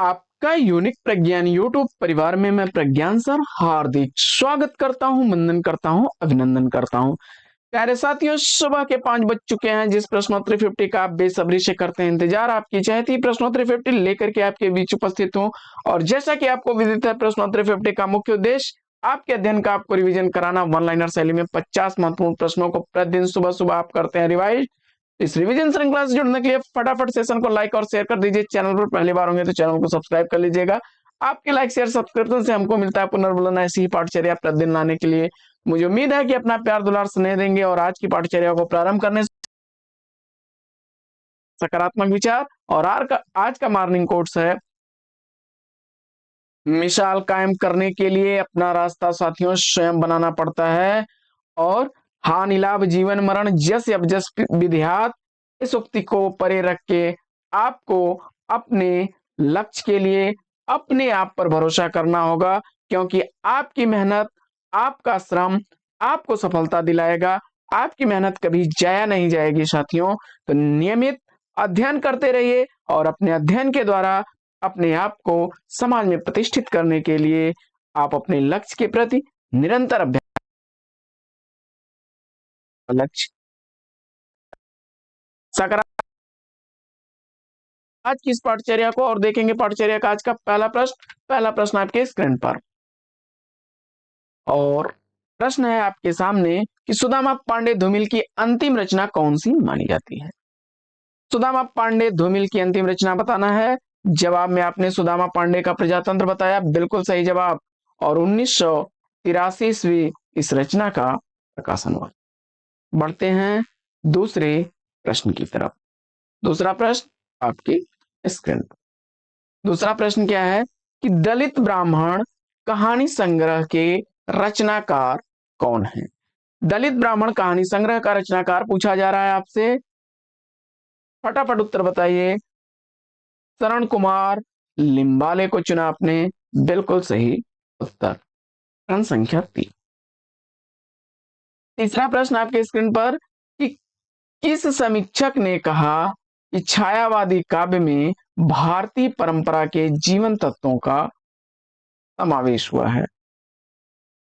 आपका यूनिक प्रज्ञान यूट्यूब परिवार में मैं प्रज्ञान सर हार्दिक स्वागत करता हूं, वंदन करता हूं, अभिनंदन करता हूं। प्यारे साथियों, सुबह के 5 बज चुके हैं। जिस प्रश्नोत्तरी 50 का आप बेसब्री से करते हैं इंतजार, आपकी चाहती प्रश्नोत्तरी 50 लेकर के आपके बीच उपस्थित हूं। और जैसा कि आपको विदित है, प्रश्नोत्तरी 50 का मुख्य उद्देश्य आपके अध्ययन का आपको रिवीजन कराना। वन लाइनर शैली में 50 महत्वपूर्ण प्रश्नों को प्रतिदिन सुबह सुबह आप करते हैं रिवाइज। इस रिवीजन श्रृंखला से जुड़ने के लिए फटाफट सेशन को लाइक और शेयर कर दीजिए। चैनल पर पहली बार होंगे तो चैनल को सब्सक्राइब कर लीजिएगा। आपके लाइक शेयर सब्सक्रिप्शन से हमको मिलता है पुनर्बुलंद ऐसी ही पाठचर्या प्रतिदिन लाने के लिए। मुझे उम्मीद है कि अपना प्यार दुलार स्नेह देंगे और आज की पाठचर्या को प्रारंभ करने से सकारात्मक विचार। और आज का मॉर्निंग कोट्स है, मिसाल कायम करने के लिए अपना रास्ता साथियों स्वयं बनाना पड़ता है। और हानि लाभ जीवन मरण जस अबजस विधियात, इस उक्ति को परे रख के आपको अपने लक्ष्य के लिए अपने आप पर भरोसा करना होगा, क्योंकि आपकी मेहनत, आपका श्रम आपको सफलता दिलाएगा। आपकी मेहनत कभी जाया नहीं जाएगी साथियों। तो नियमित अध्ययन करते रहिए और अपने अध्ययन के द्वारा अपने आप को समाज में प्रतिष्ठित करने के लिए आप अपने लक्ष्य के प्रति निरंतर अभ्यास लक्ष्य सकारात्मक आज की इस पाठचर्या को और देखेंगे। पाठचर्या का आज का पहला प्रश्न आपके स्क्रीन पर। और प्रश्न है आपके सामने कि सुदामा पांडे धूमिल की अंतिम रचना कौन सी मानी जाती है। सुदामा पांडे धूमिल की अंतिम रचना बताना है। जवाब में आपने सुदामा पांडे का प्रजातंत्र बताया, बिल्कुल सही जवाब। और 1983 ईस्वी इस रचना का प्रकाशन हुआ। बढ़ते हैं दूसरे प्रश्न की तरफ। दूसरा प्रश्न आपकी स्क्रीन पर। दूसरा प्रश्न क्या है कि दलित ब्राह्मण कहानी संग्रह के रचनाकार कौन है। दलित ब्राह्मण कहानी संग्रह का रचनाकार पूछा जा रहा है आपसे। फटाफट उत्तर बताइए। शरण कुमार लिम्बाले को चुना आपने, बिल्कुल सही उत्तर। प्रश्न संख्या 3। तीसरा प्रश्न आपके स्क्रीन पर कि किस समीक्षक ने कहा कि छायावादी काव्य में भारतीय परंपरा के जीवन तत्वों का समावेश हुआ है।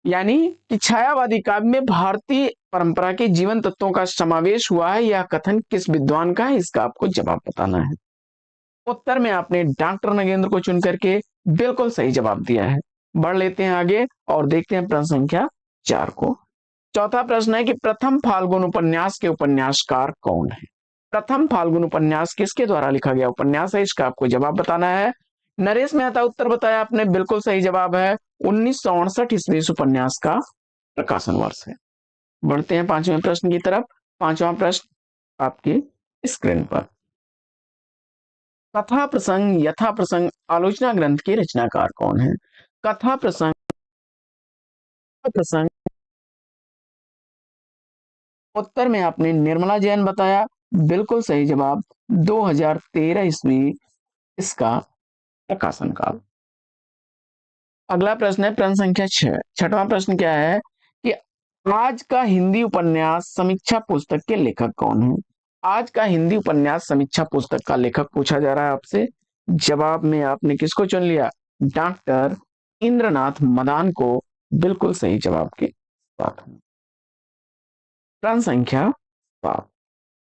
यानी कि छायावादी काव्य में भारतीय परंपरा के जीवन तत्वों का समावेश हुआ है, यह कथन किस विद्वान का है, इसका आपको जवाब बताना है। उत्तर में आपने डॉक्टर नगेंद्र को चुन करके बिल्कुल सही जवाब दिया है। बढ़ लेते हैं आगे और देखते हैं प्रश्न संख्या 4 को। चौथा प्रश्न है कि प्रथम फाल्गुन उपन्यास के उपन्यासकार कौन है। प्रथम फाल्गुन उपन्यास किसके द्वारा लिखा गया उपन्यास है, इसका आपको जवाब बताना है। नरेश मेहता उत्तर बताया आपने, बिल्कुल सही जवाब है। 1968 ईस्वी इस उपन्यास का प्रकाशन वर्ष है। बढ़ते हैं पांचवें प्रश्न की तरफ। पांचवा प्रश्न आपकी स्क्रीन पर। कथा प्रसंग यथा प्रसंग आलोचना ग्रंथ के रचनाकार कौन है। कथा प्रसंग प्रसंग उत्तर में आपने निर्मला जैन बताया, बिल्कुल सही जवाब। 2013 ईस्वी इसका प्रकाशन काल। अगला प्रश्न है प्रश्न संख्या 6। छठवां प्रश्न क्या है कि आज का हिंदी उपन्यास समीक्षा पुस्तक के लेखक कौन है। आज का हिंदी उपन्यास समीक्षा पुस्तक का लेखक पूछा जा रहा है आपसे। जवाब में आपने किसको चुन लिया, डॉक्टर इंद्रनाथ मदान को, बिल्कुल सही जवाब के साथ। प्रश्न संख्या 7।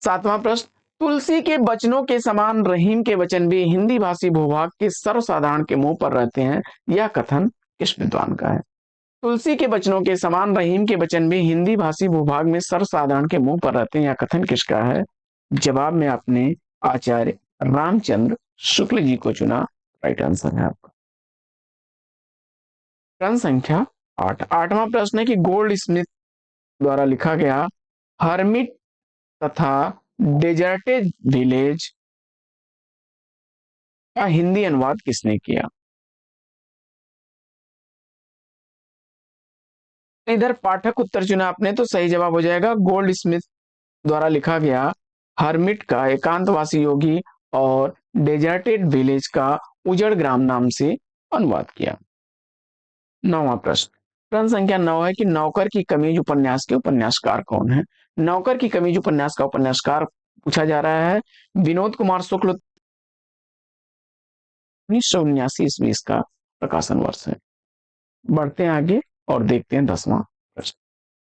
सातवां प्रश्न, तुलसी के वचनों के समान रहीम के वचन भी हिंदी भाषी भूभाग के सर्वसाधारण के मुंह पर रहते हैं, यह कथन किस विद्वान का है। तुलसी के वचनों के समान रहीम के वचन भी हिंदी भाषी भूभाग में सर्वसाधारण के मुंह पर रहते हैं, यह कथन किसका है। जवाब में आपने आचार्य रामचंद्र शुक्ल जी को चुना, राइट आंसर है आपका। प्रश्न संख्या 8। आठवां प्रश्न है कि गोल्ड स्मिथ द्वारा लिखा गया हर्मिट तथा डेजर्टेड विलेज का हिंदी अनुवाद किसने किया। इधर पाठक उत्तर चुना आपने, तो सही जवाब हो जाएगा गोल्ड स्मिथ द्वारा लिखा गया हर्मिट का एकांतवासी योगी और डेजर्टेड विलेज का उजड़ ग्राम नाम से अनुवाद किया। नौवां प्रश्न। प्रश्न संख्या 9 है कि नौकर की कमीज उपन्यास के उपन्यासकार कौन है। नौकर की कमीज उपन्यास का उपन्यासकार पूछा जा रहा है। विनोद कुमार शुक्ल 1979 ईस्वी इसका प्रकाशन वर्ष है। बढ़ते हैं आगे और देखते हैं 10वां प्रश्न।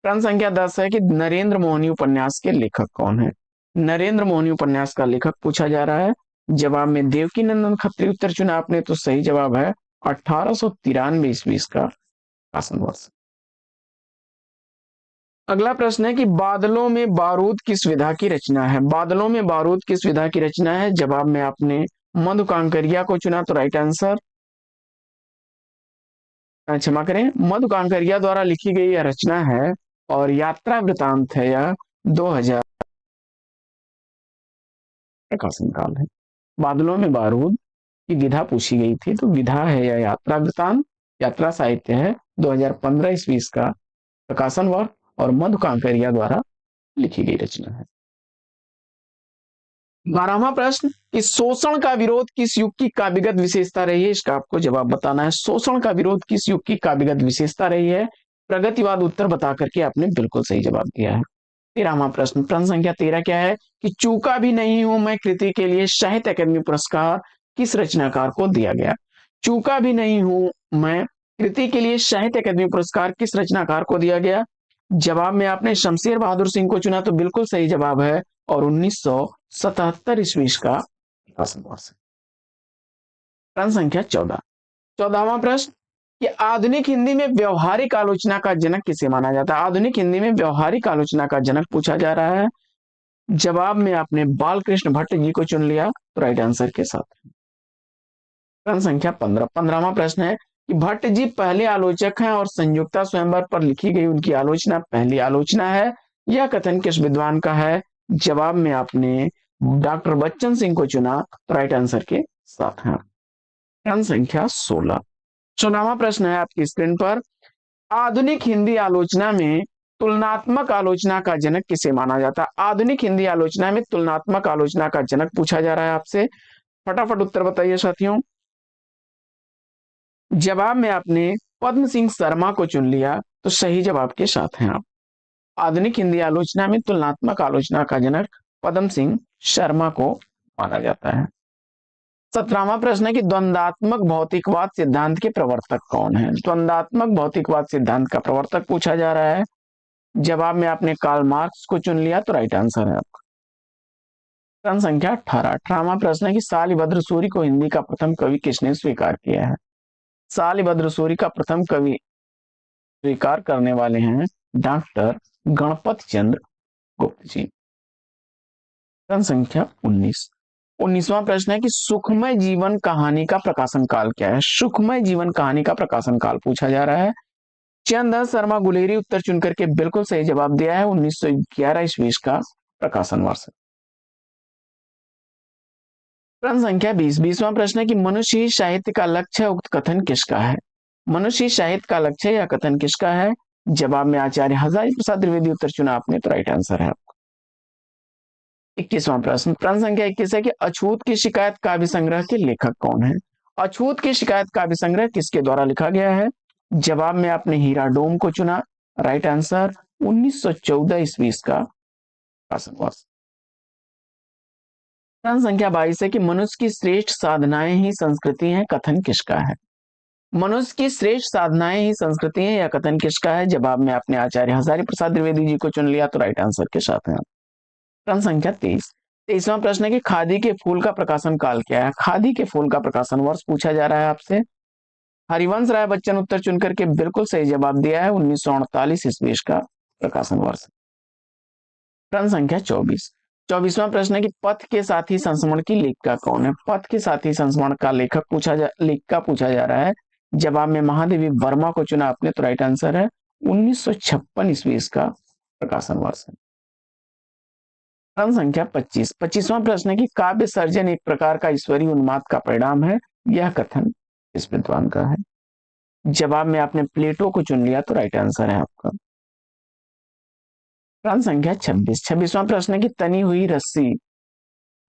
प्रश्न संख्या 10 है कि नरेंद्र मोहनी उपन्यास के लेखक कौन है। नरेंद्र मोहनी उपन्यास का लेखक पूछा जा रहा है। जवाब में देवकी नंदन खत्री उत्तर चुना आपने, तो सही जवाब है 1893 ईस्वी इसका प्रकाशन वर्ष। अगला प्रश्न है कि बादलों में बारूद किस विधा की रचना है। बादलों में बारूद किस विधा की रचना है। जवाब में आपने मधु कांकरिया को चुना, तो राइट आंसर, क्षमा करें, मधु कांकरिया द्वारा लिखी गई यह रचना है और यात्रा वृतांत है। यह 2000 प्रकाशन काल है। बादलों में बारूद की विधा पूछी गई थी, तो विधा है यह यात्रा वृतांत, यात्रा साहित्य है, 2015 ईस्वी इसका प्रकाशन वर्ष और मधु कांकरिया द्वारा लिखी गई रचना है। 12वां प्रश्न कि शोषण का विरोध किस युग की काव्यगत विशेषता रही है। इसका आपको जवाब बताना है। शोषण का विरोध किस युग की काव्यगत विशेषता रही है। प्रगतिवाद उत्तर बता करके आपने बिल्कुल सही जवाब दिया है। 13वां प्रश्न, प्रश्न संख्या 13 क्या है कि चूका भी नहीं हूं मैं कृति के लिए साहित्य अकादमी पुरस्कार किस रचनाकार को दिया गया। चूका भी नहीं हूं मैं कृति के लिए साहित्य अकादमी पुरस्कार किस रचनाकार को दिया गया। जवाब में आपने शमशेर बहादुर सिंह को चुना, तो बिल्कुल सही जवाब है और 1977 ईस्वी का प्रकाशन वर्ष है। प्रश्न संख्या 14, 14वां प्रश्न कि आधुनिक हिंदी में व्यवहारिक आलोचना का जनक किसे माना जाता है। आधुनिक हिंदी में व्यवहारिक आलोचना का जनक पूछा जा रहा है। जवाब में आपने बालकृष्ण भट्ट जी को चुन लिया, तो राइट आंसर के साथ। प्रश्न संख्या 15, 15वां प्रश्न है कि भट्ट जी पहले आलोचक हैं और संयुक्ता स्वयंवर पर लिखी गई उनकी आलोचना पहली आलोचना है। यह कथन किस विद्वान का है। जवाब में आपने डॉक्टर बच्चन सिंह को चुना, तो राइट आंसर के साथ है। प्रश्न संख्या 16, 16वां प्रश्न है आपकी स्क्रीन पर। आधुनिक हिंदी आलोचना में तुलनात्मक आलोचना का जनक किसे माना जाता है। आधुनिक हिंदी आलोचना में तुलनात्मक आलोचना का जनक पूछा जा रहा है आपसे। फटाफट उत्तर बताइए साथियों। जवाब में आपने पद्म सिंह शर्मा को चुन लिया, तो सही जवाब के साथ हैं आप। आधुनिक हिंदी आलोचना में तुलनात्मक आलोचना का जनक पद्म सिंह शर्मा को माना जाता है। 17वां प्रश्न है कि द्वंद्वात्मक भौतिकवाद सिद्धांत के प्रवर्तक कौन है। द्वंद्वात्मक भौतिकवाद सिद्धांत का प्रवर्तक पूछा जा रहा है। जवाब में आपने कार्ल मार्क्स को चुन लिया, तो राइट आंसर है आपका। प्रश्न संख्या 18, 18वां प्रश्न है कि सालिभद्र सूरी को हिंदी का प्रथम कवि किसने स्वीकार किया है। सालिभद्र सूरी का प्रथम कवि स्वीकार करने वाले हैं डॉक्टर गणपत चंद्र गुप्त जी। प्रश्न संख्या 19, 19वां प्रश्न है कि सुखमय जीवन कहानी का प्रकाशन काल क्या है। सुखमय जीवन कहानी का प्रकाशन काल पूछा जा रहा है। चंद शर्मा गुलेरी उत्तर चुन करके बिल्कुल सही जवाब दिया है। 1911 ईस्वी का प्रकाशन वर्ष। प्रश्न संख्या 20, 20वां प्रश्न है कि मनुष्य ही साहित्य का लक्ष्य है, उक्त कथन किसका है। मनुष्य ही साहित्य का लक्ष्य है, यह कथन किसका है। जवाब में आचार्य हजारी प्रसाद द्विवेदी उत्तर चुना आपने, तो राइट आंसर है आपका। 21वां प्रश्न, प्रश्न संख्या 21 है कि अछूत की शिकायत काव्य संग्रह के लेखक कौन है। अछूत की शिकायत काव्य संग्रह किसके द्वारा लिखा गया है। जवाब में आपने हीरा डोम को चुना, राइट आंसर 1914 ईस्वी का प्रकाशन वर्ष। प्रश्न संख्या 22 है कि मनुष्य की श्रेष्ठ साधनाएं ही संस्कृति है, कथन किसका है। मनुष्य की श्रेष्ठ साधनाएं ही संस्कृति है, यह कथन किसका है। जवाब में आपने आचार्य हजारी प्रसाद द्विवेदी जी को चुन लिया, तो राइट आंसर के साथ है। प्रश्न संख्या 23, 23वां प्रश्न है कि खादी के फूल का प्रकाशन काल क्या है। खादी के फूल का प्रकाशन वर्ष पूछा जा रहा है आपसे। हरिवंश राय बच्चन उत्तर चुन करके बिल्कुल सही जवाब दिया है। 1948 ईस्वी का प्रकाशन वर्ष। प्रश्न संख्या 24, 24वां प्रश्न है कि पथ के साथी संस्मरण की लेखिका कौन है। पथ के साथी संस्मरण का लेखक लेखिका पूछा जा रहा है। जवाब में महादेवी वर्मा को चुना आपने, तो राइट आंसर है 1956 ईस्वी का प्रकाशन वर्ष है। प्रश्न संख्या 25, 25वां प्रश्न है कि काव्य सर्जन एक प्रकार का ईश्वरीय उन्माद का परिणाम है, यह कथन किस विद्वान का है। जवाब में आपने प्लेटो को चुन लिया, तो राइट आंसर है आपका। प्रश्न संख्या 26, 26वां प्रश्न है कि तनी हुई रस्सी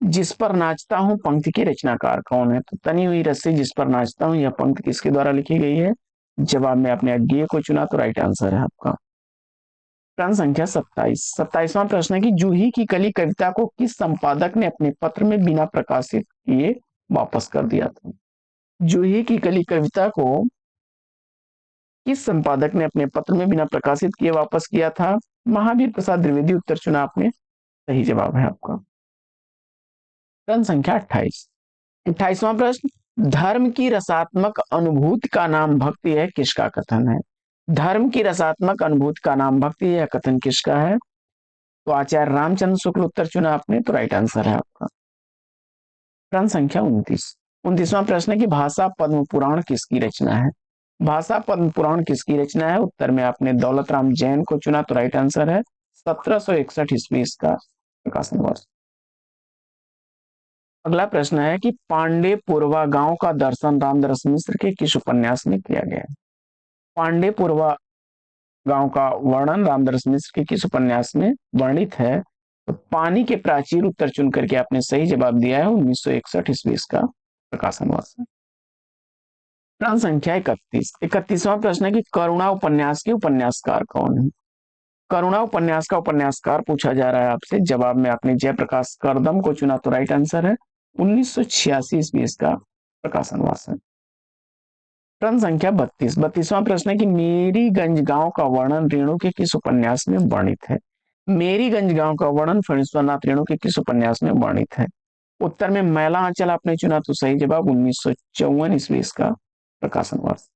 जिस पर नाचता हूं पंक्ति के रचनाकार कौन है। तो तनी हुई रस्सी जिस पर नाचता हूं यह पंक्ति किसके द्वारा लिखी गई है। जवाब में आपने अज्ञेय को चुना, तो राइट आंसर है आपका। प्रश्न संख्या 27, 27वां प्रश्न है कि जूही की कली कविता को किस संपादक ने अपने पत्र में बिना प्रकाशित किए वापस कर दिया था। जूही की कली कविता को किस संपादक ने अपने पत्र में बिना प्रकाशित किए वापस किया था? महावीर प्रसाद द्विवेदी। उत्तर चुना आपने, सही जवाब है आपका। प्रश्न संख्या 28। 28वां प्रश्न, धर्म की रसात्मक अनुभूति का नाम भक्ति है, किसका कथन है? धर्म की रसात्मक अनुभूति का नाम भक्ति है, यह कथन किसका है? तो आचार्य रामचंद्र शुक्ल। उत्तर चुना आपने, तो राइट आंसर है आपका। प्रश्न संख्या 29। 29वां प्रश्न है कि भाषा पद्म पुराण किसकी रचना है? भाषा पद्म पुराण किसकी रचना है? उत्तर में आपने दौलत राम जैन को चुना, तो राइट आंसर है। 1761 ईस्वी इसका प्रकाशन वर्ष। अगला प्रश्न है कि पांडे पुरवा गांव का दर्शन रामदास मिश्र के किस उपन्यास में किया गया है? पांडे पुरवा गांव का वर्णन रामदास मिश्र के किस उपन्यास में वर्णित है? तो पानी के प्राचीर। उत्तर चुन करके आपने सही जवाब दिया है। 1961 ईस्वी इसका प्रकाशन वर्ष है। प्रश्न संख्या 31। 31वां प्रश्न है कि करुणा उपन्यास के उपन्यासकार कौन है? करुणा उपन्यास का उपन्यासकार पूछा जा रहा है आपसे। जवाब में आपने जयप्रकाश करदम को चुना, तो राइट आंसर है। 1986 ईस्वी इसका प्रकाशन वर्ष है। प्रश्न संख्या 32। 32वां प्रश्न है कि मेरीगंज गांव का वर्णन रेणु के किस उपन्यास में वर्णित है? मेरीगंज गांव का वर्णन फणीश्वरनाथ रेणु के किस उपन्यास में वर्णित है? उत्तर में मैला आंचल आपने चुना, तो सही जवाब। 1954 ईस्वी इसका प्रकाशन वर्ष।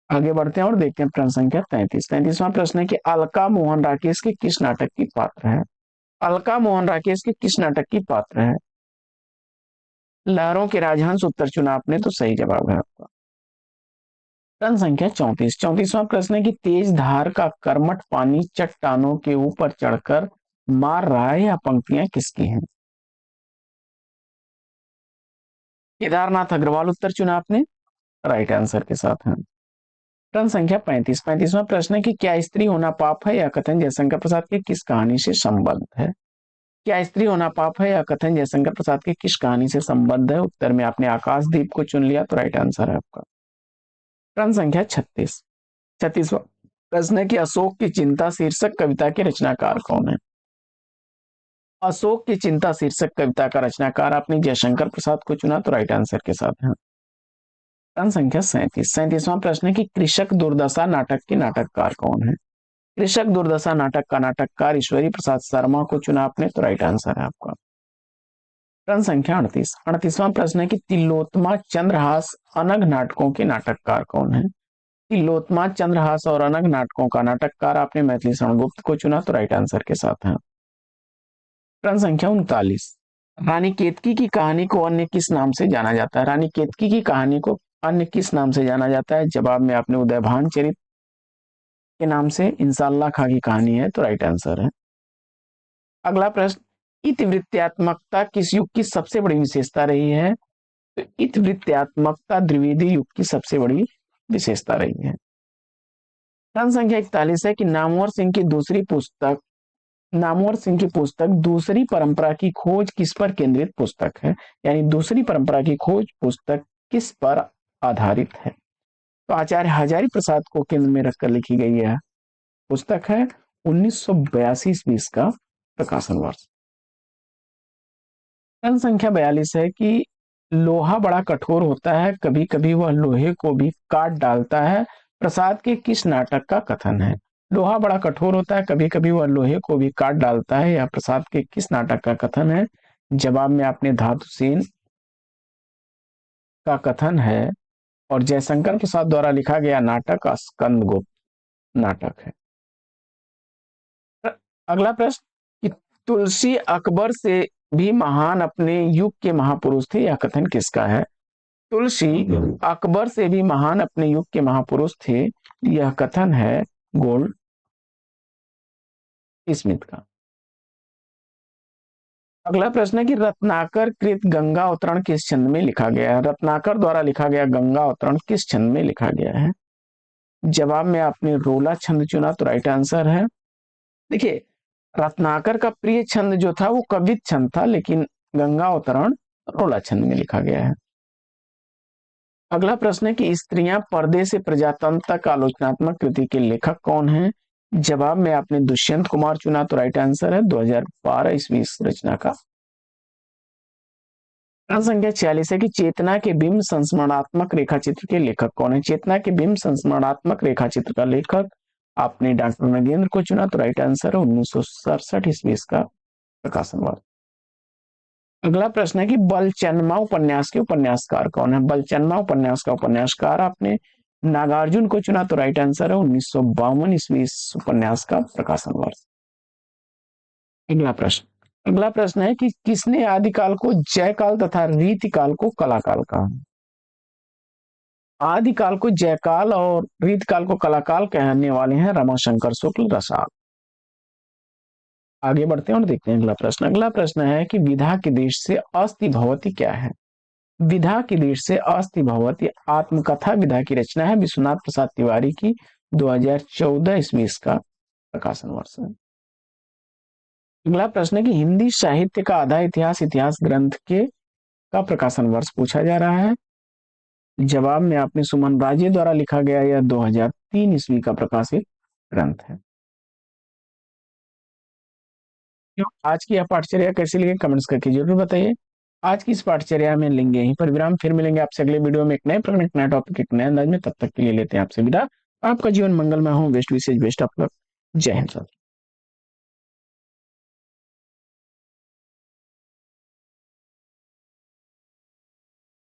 आगे बढ़ते हैं और देखते हैं प्रश्न संख्या 33। 33वां प्रश्न है कि अलका मोहन राकेश के किस नाटक की पात्र है? अलका मोहन राकेश के किस नाटक की पात्र है? लहरों के राजहंस। उत्तर चुना आपने, तो सही जवाब है आपका। प्रश्न संख्या 34। 34वां प्रश्न है कि तेज धार का कर्मठ पानी चट्टानों के ऊपर चढ़कर मार रहा है, यह पंक्तियां किसकी हैं? केदारनाथ अग्रवाल। उत्तर चुना आपने, राइट आंसर के साथ है। प्रश्न संख्या 35। 35वां प्रश्न है कि क्या स्त्री होना पाप है, यह कथन जयशंकर प्रसाद की किस कहानी से संबद्ध है? क्या स्त्री होना पाप है, यह कथन जयशंकर प्रसाद की किस कहानी से संबद्ध है? उत्तर में आपने आकाशदीप को चुन लिया, तो राइट आंसर है आपका। प्रश्न संख्या 36। 36वां प्रश्न है कि अशोक की चिंता शीर्षक कविता के रचनाकार कौन है? अशोक की चिंता शीर्षक कविता का रचनाकार आपने जयशंकर प्रसाद को चुना, तो राइट आंसर के साथ है। प्रश्न संख्या 37। 37वां प्रश्न है कि कृषक दुर्दशा नाटक के नाटककार कौन है? कृषक दुर्दशा नाटक का नाटककार ईश्वरी प्रसाद शर्मा को चुना आपने, तो राइट आंसर है आपका। प्रश्न संख्या 38। 38वां प्रश्न है कि तिलोत्तमा चंद्रहास अनग नाटकों के नाटककार कौन है? तिलोत्तमा चंद्रहास और अनग नाटकों का नाटककार आपने मैथिली शरण गुप्त को चुना, तो राइट आंसर के साथ है। प्रश्न संख्या 39। रानी केतकी की कहानी को अन्य किस नाम से जाना जाता है? रानी केतकी की कहानी को अन्य किस नाम से जाना जाता है? जवाब में आपने उदयभान चरित के नाम से। इंशाल्लाह खां की कहानी है, तो राइट आंसर है। अगला प्रश्न, इतिवृत्तात्मकता किस युग की सबसे बड़ी विशेषता रही है? तो इतिवृत्तात्मकता द्विवेदी युग की सबसे बड़ी विशेषता रही है। प्रश्न संख्या 41 है कि नामवर सिंह की दूसरी परंपरा की खोज किस पर केंद्रित पुस्तक है? यानी दूसरी परंपरा की खोज पुस्तक किस पर आधारित है? तो आचार्य हजारी प्रसाद को केंद्र में रखकर लिखी गई यह पुस्तक है। 1982 ईस्वी का प्रकाशन वर्ष। प्रश्न संख्या 42 है कि लोहा बड़ा कठोर होता है, कभी कभी वह लोहे को भी काट डालता है, प्रसाद के किस नाटक का कथन है? लोहा बड़ा कठोर होता है, कभी कभी वह लोहे को भी काट डालता है, यह प्रसाद के किस नाटक का कथन है? जवाब में आपने धातुसेन का कथन है और जयशंकर प्रसाद द्वारा लिखा गया नाटक स्कंदगुप्त नाटक है। अगला प्रश्न कि तुलसी अकबर से भी महान अपने युग के महापुरुष थे, यह कथन किसका है? तुलसी अकबर से भी महान अपने युग के महापुरुष थे, यह कथन है गोल्ड स्मिथ का। अगला प्रश्न है कि रत्नाकर कृत गंगा अवतरण किस छंद में लिखा गया है? रत्नाकर द्वारा लिखा गया गंगा अवतरण किस छंद में लिखा गया है? जवाब में आपने रोला छंद चुना, तो राइट आंसर है। देखिए, रत्नाकर का प्रिय छंद जो था वो कवित छंद था, लेकिन गंगा अवतरण रोला छंद में लिखा गया है। अगला प्रश्न है कि स्त्रियां पर्दे से प्रजातंत्र तक आलोचनात्मक कृति के लेखक कौन हैं? जवाब में आपने दुष्यंत कुमार चुना, तो राइट आंसर है। 2012 ईस्वी रचना का प्रश्न संख्या 46 है कि चेतना के बिंब संस्मरणात्मक रेखा चित्र के लेखक कौन है? चेतना के बिंब संस्मरणात्मक रेखा चित्र का लेखक आपने डॉक्टर नगेंद्र को चुना, तो राइट आंसर है 1967 ईस्वी इसका प्रकाशन हुआ। अगला प्रश्न है कि बलचन्मा उपन्यास के उपन्यासकार कौन है? बलचन्मा उपन्यास का उपन्यासकार आपने नागार्जुन को चुना, तो राइट आंसर है 1952 ईस्वी इस उपन्यास का प्रकाशन वर्ष। अगला प्रश्न है कि किसने आदिकाल को जयकाल तथा रीतिकाल को कलाकाल कहा? आदिकाल को जयकाल और रीतकाल को कलाकाल कहने वाले हैं रमाशंकर शुक्ल रसाल। आगे बढ़ते हैं और देखते हैं अगला प्रश्न है कि विधा के देश से अस्ति भवती क्या है? विधा के देश से अस्ति भवती आत्मकथा विधा की रचना है, विश्वनाथ प्रसाद तिवारी की 2014 ईस्वी इसका प्रकाशन वर्ष है। अगला प्रश्न है कि हिंदी साहित्य का आधा इतिहास ग्रंथ के का प्रकाशन वर्ष पूछा जा रहा है। जवाब में आपने सुमन राजे द्वारा लिखा गया यह 2003 ईस्वी का प्रकाशित ग्रंथ है। आज की यह पाठचर्या कैसी लगी कमेंट्स करके जरूर बताइए। आज की इस पाठचर्या में लेंगे यहीं पर विराम, फिर मिलेंगे आपसे अगले वीडियो में एक नए प्रकरण, एक नया टॉपिक, एक नए अंदाज में। तब तक के लिए लेते हैं आपसे विदा। आपका जीवन मंगलमय हो। बेस्ट विशेष बेस्ट ऑफ लक। जय हिंद।